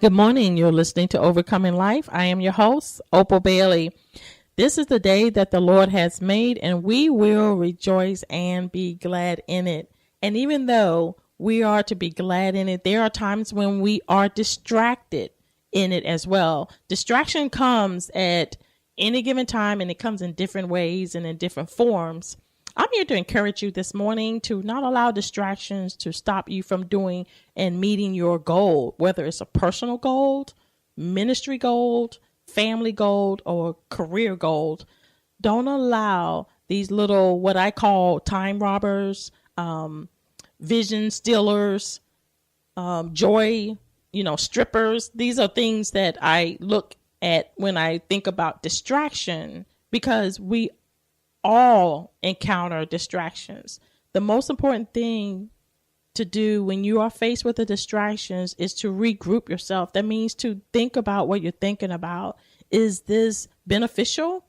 Good morning. You're listening to Overcoming Life. I am your host, Opal Bailey. This is the day that the Lord has made, and we will rejoice and be glad in it. And even though we are to be glad in it, there are times when we are distracted in it as well. Distraction comes at any given time, and it comes in different ways and in different forms. I'm here to encourage you this morning to not allow distractions to stop you from doing and meeting your goal, whether it's a personal goal, ministry goal, family goal, or career goal. Don't allow these little, what I call time robbers, vision stealers, joy, strippers. These are things that I look at when I think about distraction, because we all encounter distractions. The most important thing to do when you are faced with the distractions is to regroup yourself. That means to think about what you're thinking about. Is this beneficial?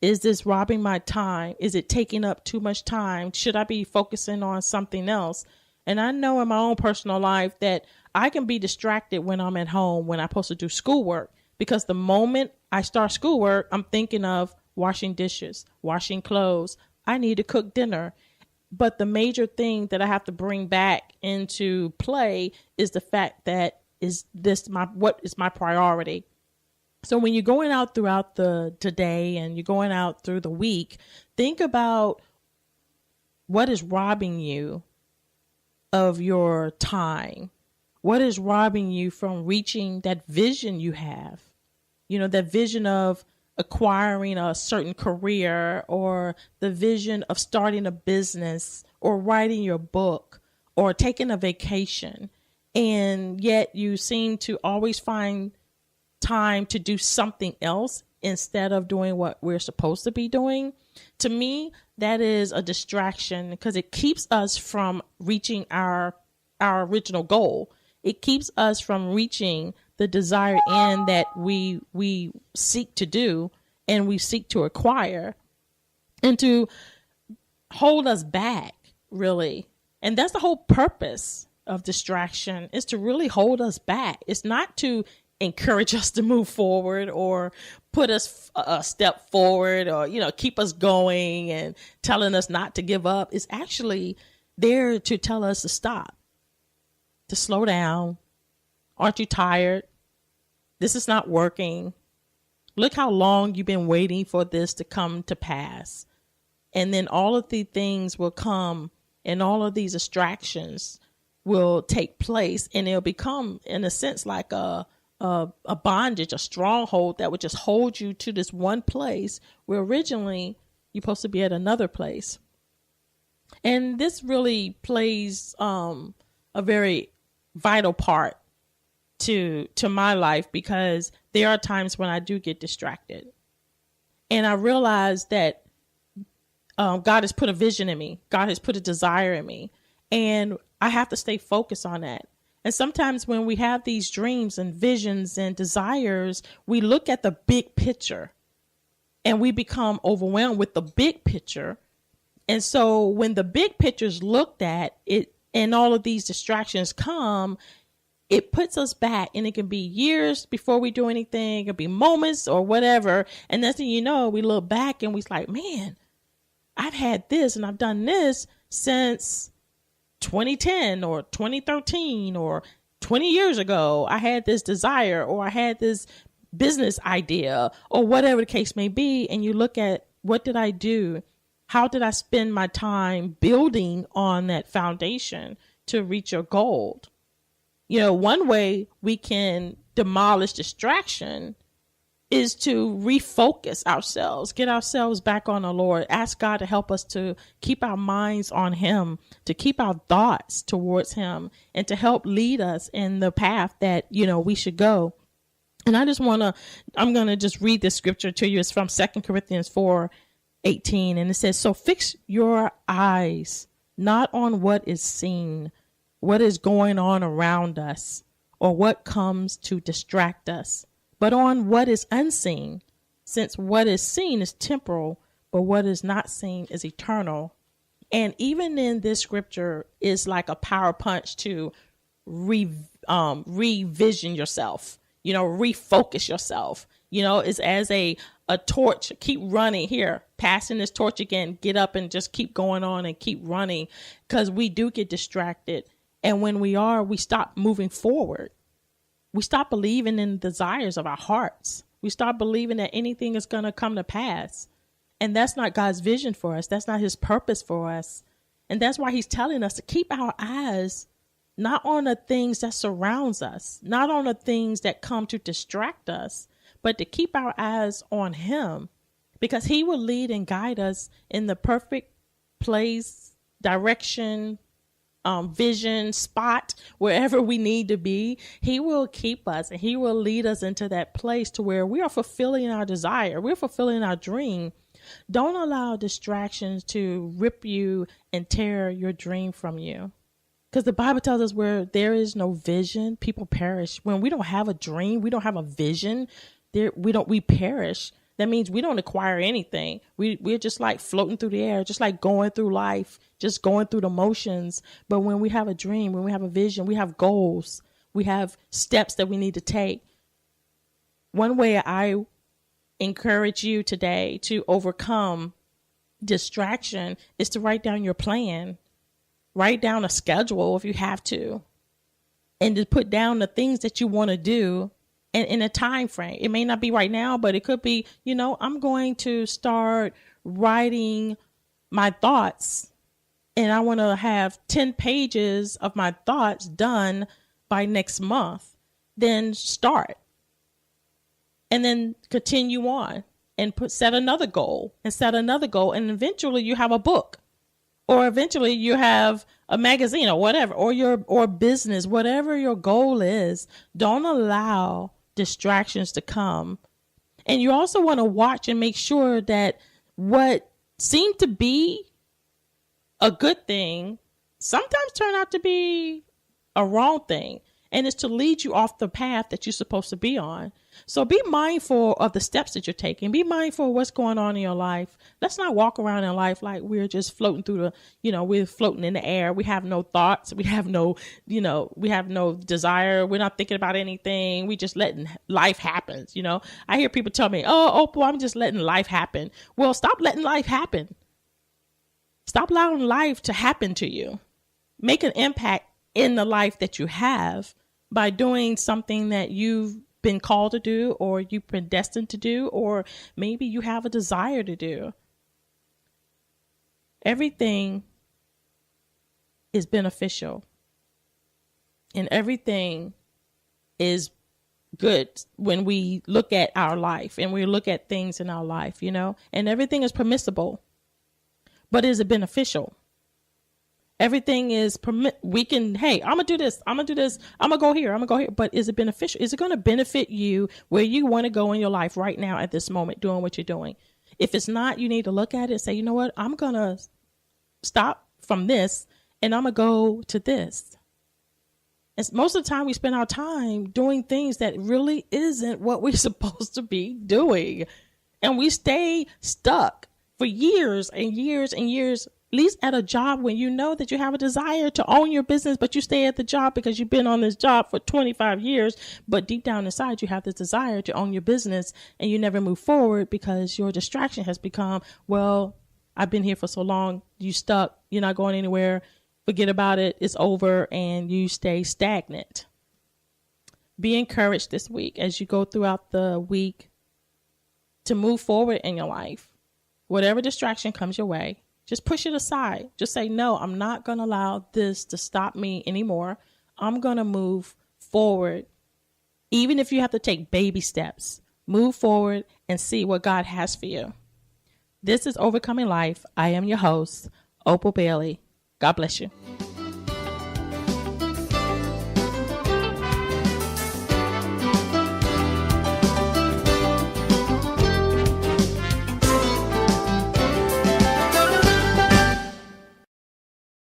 Is this robbing my time? Is it taking up too much time? Should I be focusing on something else? And I know in my own personal life that I can be distracted when I'm at home, when I'm supposed to do schoolwork, because the moment I start schoolwork, I'm thinking of washing dishes, washing clothes. I need to cook dinner. But the major thing that I have to bring back into play is the fact that what is my priority? So when you're going out throughout the day and you're going out through the week, think about what is robbing you of your time. What is robbing you from reaching that vision you have? That vision of acquiring a certain career, or the vision of starting a business, or writing your book, or taking a vacation. And yet you seem to always find time to do something else instead of doing what we're supposed to be doing. To me, that is a distraction, because it keeps us from reaching our original goal. It keeps us from reaching the desired end that we seek to do and we seek to acquire, and to hold us back, really. And that's the whole purpose of distraction, is to really hold us back. It's not to encourage us to move forward or put us a step forward, or, keep us going and telling us not to give up. It's actually there to tell us to stop, to slow down. Aren't you tired? This is not working. Look how long you've been waiting for this to come to pass. And then all of the things will come, and all of these distractions will take place, and it'll become, in a sense, like a bondage, a stronghold that would just hold you to this one place where originally you're supposed to be at another place. And this really plays a very vital part to my life, because there are times when I do get distracted, and I realize that God has put a vision in me. God has put a desire in me, and I have to stay focused on that. And sometimes when we have these dreams and visions and desires, we look at the big picture and we become overwhelmed with the big picture. And so when the big picture is looked at, it and all of these distractions come, it puts us back, and it can be years before we do anything. It could be moments or whatever. And next thing you know, we look back and we're like, man, I've had this and I've done this since 2010 or 2013 or 20 years ago. I had this desire, or I had this business idea, or whatever the case may be. And you look at, what did I do? How did I spend my time building on that foundation to reach your goal? One way we can demolish distraction is to refocus ourselves, get ourselves back on the Lord, ask God to help us to keep our minds on Him, to keep our thoughts towards Him, and to help lead us in the path that, we should go. And I'm going to just read this scripture to you. It's from 2 Corinthians 4:18. And it says, so fix your eyes not on what is seen, what is going on around us, or what comes to distract us, but on what is unseen, since what is seen is temporal, but what is not seen is eternal. And even in this scripture is like a power punch to revision yourself, refocus yourself. It's as a torch. Keep running here, passing this torch again. Get up and just keep going on and keep running, because we do get distracted. And when we stop moving forward. We stop believing in the desires of our hearts. We stop believing that anything is going to come to pass. And that's not God's vision for us. That's not his purpose for us. And that's why he's telling us to keep our eyes not on the things that surrounds us, not on the things that come to distract us, but to keep our eyes on him, because he will lead and guide us in the perfect place, direction, vision, spot, wherever we need to be. He will keep us and he will lead us into that place to where we are fulfilling our desire. We're fulfilling our dream. Don't allow distractions to rip you and tear your dream from you. Because the Bible tells us where there is no vision, people perish. When we don't have a dream, we don't have a vision, we perish. That means we don't acquire anything. We're just like floating through the air, just like going through life, just going through the motions. But when we have a dream, when we have a vision, we have goals, we have steps that we need to take. One way I encourage you today to overcome distraction is to write down your plan. Write down a schedule if you have to, and to put down the things that you want to do. And in a time frame, it may not be right now, but it could be, I'm going to start writing my thoughts, and I want to have 10 pages of my thoughts done by next month. Then start, and then continue on and set another goal, and eventually you have a book, or eventually you have a magazine or whatever, or business, whatever your goal is. Don't allow distractions to come. And you also want to watch and make sure that what seemed to be a good thing sometimes turn out to be a wrong thing. And it's to lead you off the path that you're supposed to be on. So be mindful of the steps that you're taking. Be mindful of what's going on in your life. Let's not walk around in life like we're just floating through we're floating in the air. We have no thoughts. We have no, we have no desire. We're not thinking about anything. We just letting life happen. I hear people tell me, oh, Opal, I'm just letting life happen. Well, stop letting life happen. Stop allowing life to happen to you. Make an impact in the life that you have by doing something that you've been called to do, or you've been destined to do, or maybe you have a desire to do. Everything is beneficial, and everything is good when we look at our life and we look at things in our life, and everything is permissible, but is it beneficial? Everything is we can, hey, I'm going to do this. I'm going to do this. I'm going to go here. I'm going to go here. But is it beneficial? Is it going to benefit you where you want to go in your life right now at this moment, doing what you're doing? If it's not, you need to look at it and say, you know what? I'm going to stop from this and I'm going to go to this. And most of the time we spend our time doing things that really isn't what we're supposed to be doing. And we stay stuck for years and years and years, at least at a job when you know that you have a desire to own your business, but you stay at the job because you've been on this job for 25 years. But deep down inside, you have this desire to own your business, and you never move forward because your distraction has become, well, I've been here for so long. You stuck. You're not going anywhere. Forget about it. It's over, and you stay stagnant. Be encouraged this week as you go throughout the week to move forward in your life. Whatever distraction comes your way, just push it aside. Just say, no, I'm not going to allow this to stop me anymore. I'm going to move forward. Even if you have to take baby steps, move forward and see what God has for you. This is Overcoming Life. I am your host, Opal Bailey. God bless you.